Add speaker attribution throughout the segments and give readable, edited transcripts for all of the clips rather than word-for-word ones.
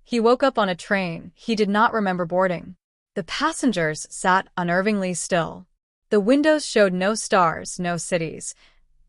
Speaker 1: He woke up on a train he did not remember boarding. The passengers sat unnervingly still. The windows showed no stars, no cities,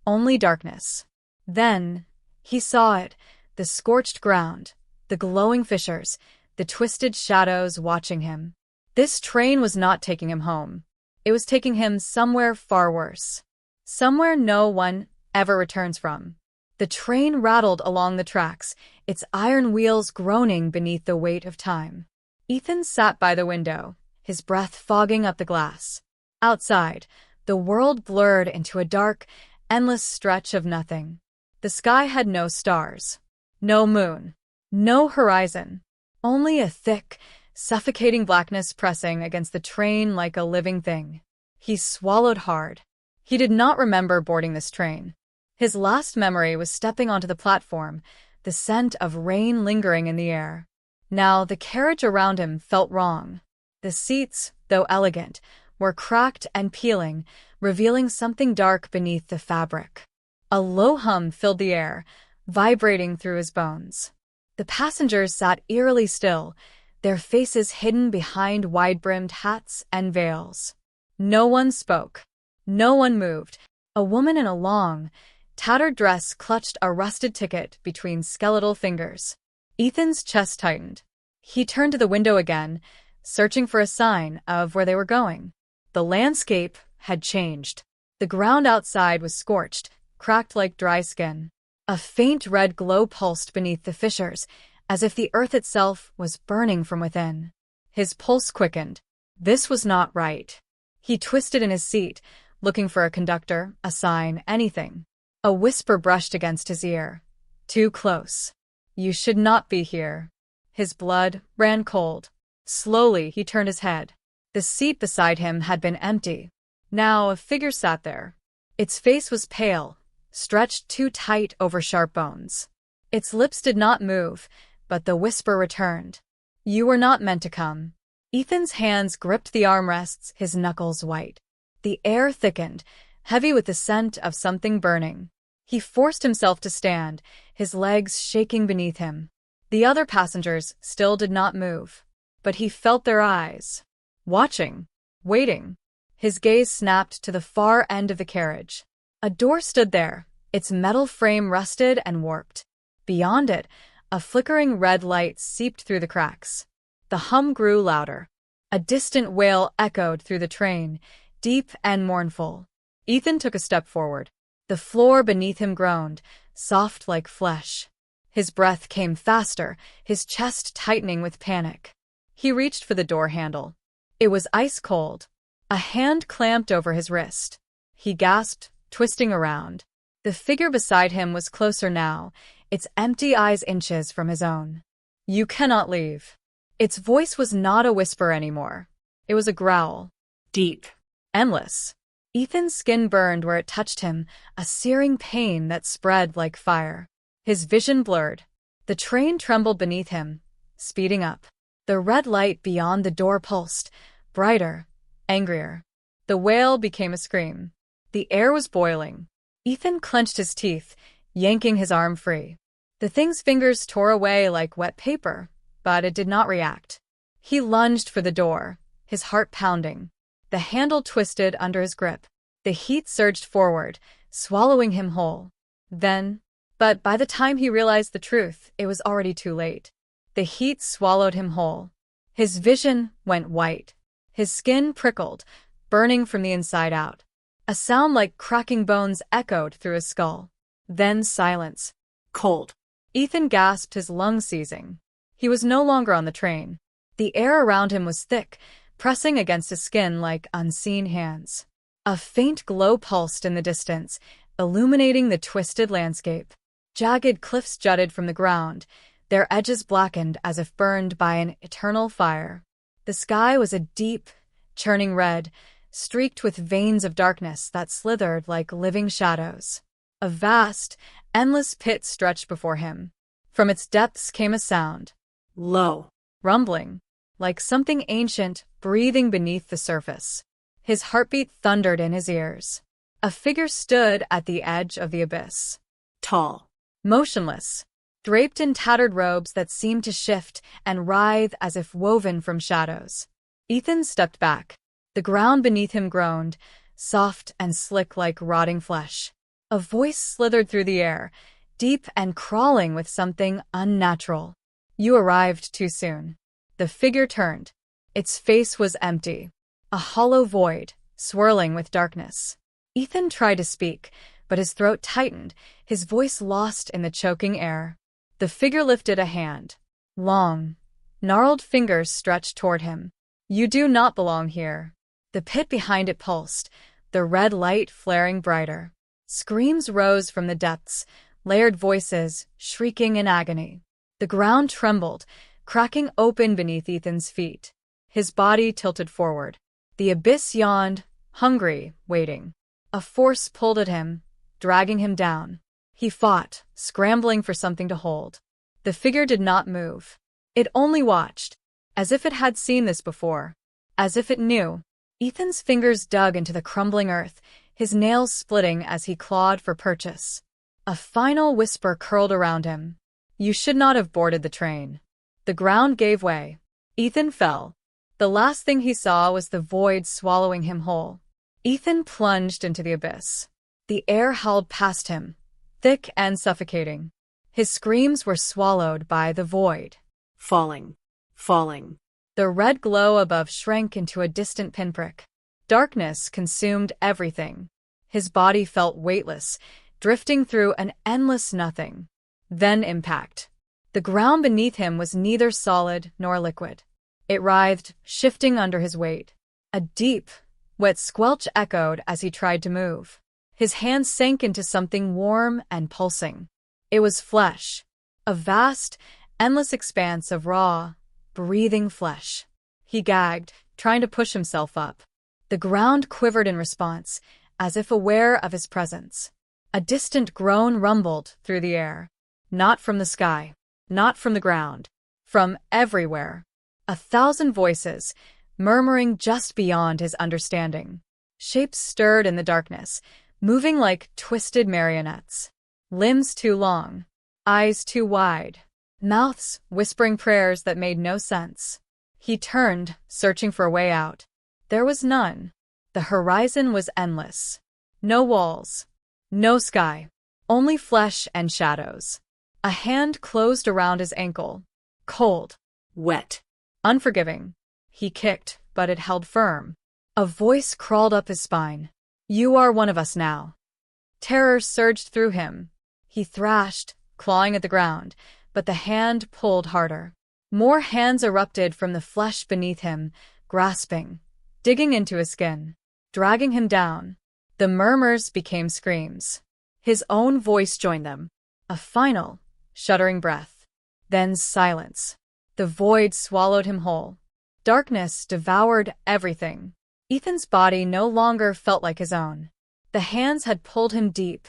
Speaker 1: only darkness. Then, he saw it, the scorched ground, the glowing fissures, the twisted shadows watching him. This train was not taking him home. It was taking him somewhere far worse. Somewhere no one ever returns from. The train rattled along the tracks, its iron wheels groaning beneath the weight of time. Ethan sat by the window, his breath fogging up the glass. Outside, the world blurred into a dark, endless stretch of nothing. The sky had no stars, no moon, no horizon, only a thick, suffocating blackness pressing against the train like a living thing. He swallowed hard. He did not remember boarding this train. His last memory was stepping onto the platform, the scent of rain lingering in the air. Now the carriage around him felt wrong. The seats, though elegant, were cracked and peeling, revealing something dark beneath the fabric. A low hum filled the air, vibrating through his bones. The passengers sat eerily still, their faces hidden behind wide-brimmed hats and veils. No one spoke. No one moved. A woman in a long, tattered dress clutched a rusted ticket between skeletal fingers. Ethan's chest tightened. He turned to the window again, searching for a sign of where they were going. The landscape had changed. The ground outside was scorched, cracked like dry skin. A faint red glow pulsed beneath the fissures, as if the earth itself was burning from within. His pulse quickened. This was not right. He twisted in his seat, looking for a conductor, a sign, anything. A whisper brushed against his ear. Too close. You should not be here. His blood ran cold. Slowly, he turned his head. The seat beside him had been empty. Now a figure sat there. Its face was pale, stretched too tight over sharp bones. Its lips did not move, but the whisper returned. You were not meant to come. Ethan's hands gripped the armrests, his knuckles white. The air thickened, heavy with the scent of something burning. He forced himself to stand, his legs shaking beneath him. The other passengers still did not move, but he felt their eyes. Watching, waiting. His gaze snapped to the far end of the carriage. A door stood there, its metal frame rusted and warped. Beyond it, a flickering red light seeped through the cracks. The hum grew louder. A distant wail echoed through the train, deep and mournful. Ethan took a step forward. The floor beneath him groaned, soft like flesh. His breath came faster, his chest tightening with panic. He reached for the door handle. It was ice cold. A hand clamped over his wrist. He gasped, twisting around. The figure beside him was closer now, its empty eyes inches from his own. You cannot leave. Its voice was not a whisper anymore. It was a growl. Deep. Endless. Ethan's skin burned where it touched him, a searing pain that spread like fire. His vision blurred. The train trembled beneath him, speeding up. The red light beyond the door pulsed, brighter, angrier. The wail became a scream. The air was boiling. Ethan clenched his teeth, yanking his arm free. The thing's fingers tore away like wet paper, but it did not react. He lunged for the door, his heart pounding. The handle twisted under his grip. The heat surged forward, swallowing him whole. But by the time he realized the truth, it was already too late. The heat swallowed him whole. His vision went white. His skin prickled, burning from the inside out. A sound like cracking bones echoed through his skull. Then silence. Cold. Ethan gasped, his lungs seizing. He was no longer on the train. The air around him was thick, pressing against his skin like unseen hands. A faint glow pulsed in the distance, illuminating the twisted landscape. Jagged cliffs jutted from the ground, their edges blackened as if burned by an eternal fire. The sky was a deep, churning red, streaked with veins of darkness that slithered like living shadows. A vast, endless pit stretched before him. From its depths came a sound. Low. Rumbling. Like something ancient breathing beneath the surface. His heartbeat thundered in his ears. A figure stood at the edge of the abyss. Tall. Motionless. draped in tattered robes that seemed to shift and writhe as if woven from shadows. Ethan stepped back. The ground beneath him groaned, soft and slick like rotting flesh. A voice slithered through the air, deep and crawling with something unnatural. "You arrived too soon." The figure turned. Its face was empty, a hollow void, swirling with darkness. Ethan tried to speak, but his throat tightened, his voice lost in the choking air. The figure lifted a hand. Long, gnarled fingers stretched toward him. "You do not belong here." The pit behind it pulsed, the red light flaring brighter. Screams rose from the depths, layered voices, shrieking in agony. The ground trembled, cracking open beneath Ethan's feet. His body tilted forward. The abyss yawned, hungry, waiting. A force pulled at him, dragging him down. He fought, scrambling for something to hold. The figure did not move. It only watched, as if it had seen this before, as if it knew. Ethan's fingers dug into the crumbling earth, his nails splitting as he clawed for purchase. A final whisper curled around him. "You should not have boarded the train." The ground gave way. Ethan fell. The last thing he saw was the void swallowing him whole. Ethan plunged into the abyss. The air howled past him, thick and suffocating. His screams were swallowed by the void.
Speaker 2: Falling. Falling.
Speaker 1: The red glow above shrank into a distant pinprick. Darkness consumed everything. His body felt weightless, drifting through an endless nothing. Then impact. The ground beneath him was neither solid nor liquid. It writhed, shifting under his weight. A deep, wet squelch echoed as he tried to move. His hands sank into something warm and pulsing. It was flesh. A vast, endless expanse of raw, breathing flesh. He gagged, trying to push himself up. The ground quivered in response, as if aware of his presence. A distant groan rumbled through the air. Not from the sky, not from the ground, from everywhere. 1,000 voices, murmuring just beyond his understanding. Shapes stirred in the darkness, moving like twisted marionettes. Limbs too long, eyes too wide, mouths whispering prayers that made no sense. He turned, searching for a way out. There was none. The horizon was endless. No walls, no sky, only flesh and shadows. A hand closed around his ankle. Cold,
Speaker 2: Wet.
Speaker 1: unforgiving. He kicked, but it held firm. A voice crawled up his spine. "You are one of us now." Terror surged through him. He thrashed, clawing at the ground, but the hand pulled harder. More hands erupted from the flesh beneath him, grasping, digging into his skin, dragging him down. The murmurs became screams. His own voice joined them. A final, shuddering breath. Then silence. The void swallowed him whole. Darkness devoured everything. Ethan's body no longer felt like his own. The hands had pulled him deep,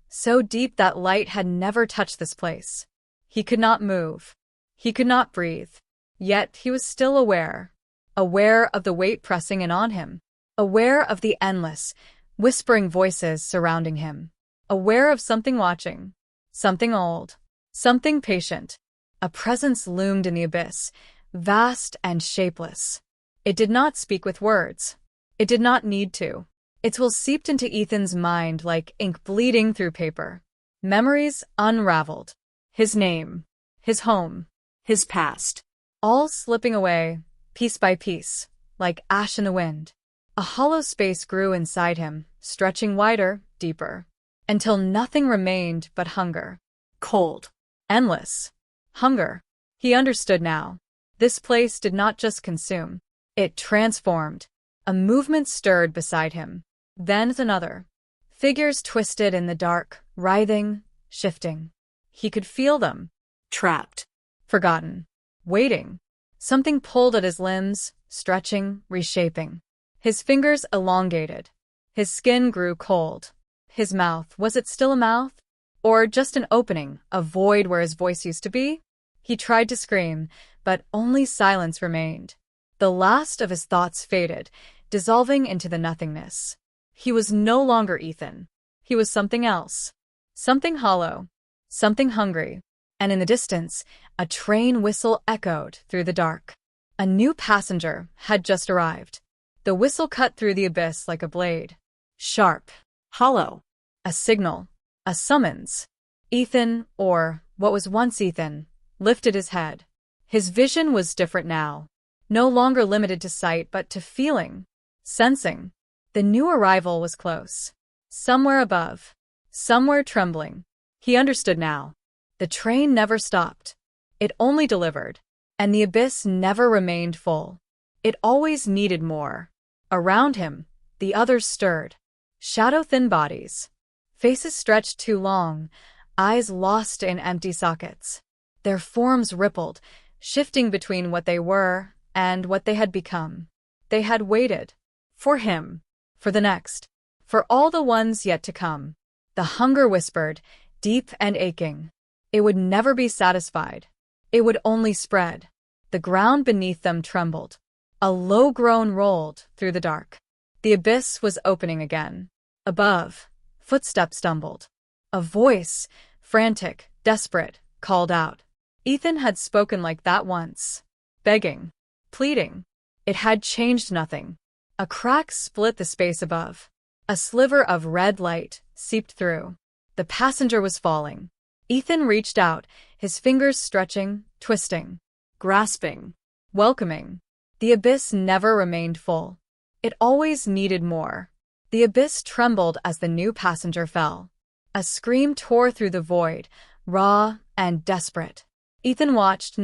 Speaker 1: so deep that light had never touched this place. He could not move. He could not breathe. Yet he was still aware. Aware of the weight pressing in on him. Aware of the endless, whispering voices surrounding him. Aware of something watching. Something old. Something patient. A presence loomed in the abyss, vast and shapeless. It did not speak with words. It did not need to. Its will seeped into Ethan's mind like ink bleeding through paper. Memories unraveled. His name. His home.
Speaker 2: His past.
Speaker 1: All slipping away, piece by piece, like ash in the wind. A hollow space grew inside him, stretching wider, deeper, until nothing remained but hunger.
Speaker 2: Cold.
Speaker 1: Endless. Hunger. He understood now. This place did not just consume. It transformed. A movement stirred beside him. Then another. Figures twisted in the dark, writhing, shifting. He could feel them.
Speaker 2: Trapped.
Speaker 1: Forgotten. Waiting. Something pulled at his limbs, stretching, reshaping. His fingers elongated. His skin grew cold. His mouth, was it still a mouth? Or just an opening, a void where his voice used to be? He tried to scream, but only silence remained. The last of his thoughts faded, dissolving into the nothingness. He was no longer Ethan. He was something else. Something hollow. Something hungry. and in the distance, a train whistle echoed through the dark. A new passenger had just arrived. The whistle cut through the abyss like a blade. Sharp.
Speaker 2: Hollow.
Speaker 1: A signal. A summons. Ethan, or what was once Ethan, lifted his head. His vision was different now. No longer limited to sight but to feeling. Sensing. The new arrival was close. Somewhere above. Somewhere trembling. He understood now. The train never stopped. It only delivered. And the abyss never remained full. It always needed more. Around him, the others stirred. Shadow-thin bodies. Faces stretched too long, eyes lost in empty sockets. Their forms rippled, shifting between what they were and what they had become. They had waited. For him. For the next. For all the ones yet to come. The hunger whispered, deep and aching. It would never be satisfied. It would only spread. The ground beneath them trembled. A low groan rolled through the dark. The abyss was opening again. Above, footsteps stumbled. A voice, frantic, desperate, called out. Ethan had spoken like that once. Begging. Pleading. It had changed nothing. A crack split the space above. A sliver of red light seeped through. The passenger was falling. Ethan reached out, his fingers stretching, twisting, grasping, welcoming. The abyss never remained full. It always needed more. The abyss trembled as the new passenger fell. A scream tore through the void, raw and desperate. Ethan watched,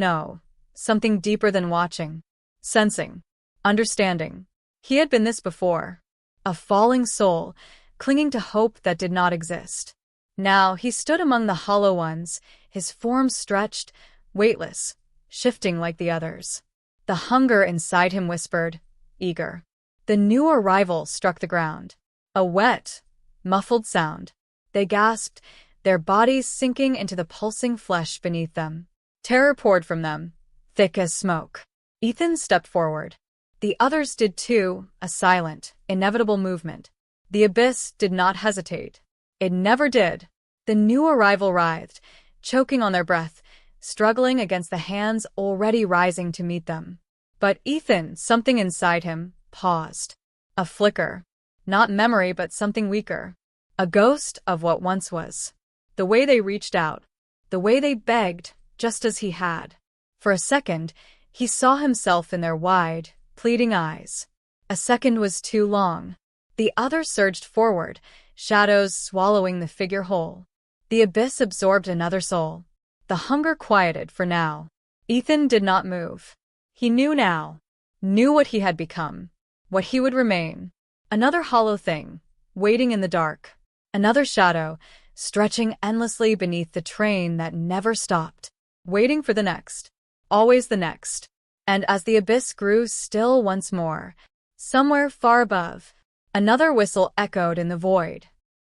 Speaker 1: something deeper than watching. Sensing. Understanding. He had been this before. A falling soul, clinging to hope that did not exist. Now he stood among the hollow ones, his form stretched, weightless, shifting like the others. The hunger inside him whispered, eager. The new arrival struck the ground. A wet, muffled sound. They gasped, their bodies sinking into the pulsing flesh beneath them. Terror poured from them, thick as smoke. Ethan stepped forward. The others did too, a silent, inevitable movement. The abyss did not hesitate. It never did. The new arrival writhed, choking on their breath, struggling against the hands already rising to meet them. But Ethan, something inside him, paused. A flicker. Not memory but something weaker. A ghost of what once was. The way they reached out. The way they begged, just as he had. For a second, he saw himself in their wide, pleading eyes. A second was too long. The others surged forward, shadows swallowing the figure whole. The abyss absorbed another soul. The hunger quieted for now. Ethan did not move. He knew now. Knew what he had become. What he would remain. Another hollow thing, waiting in the dark. Another shadow, stretching endlessly beneath the train that never stopped. Waiting for the next. Always the next. And as the abyss grew still once more, somewhere far above, another whistle echoed in the void.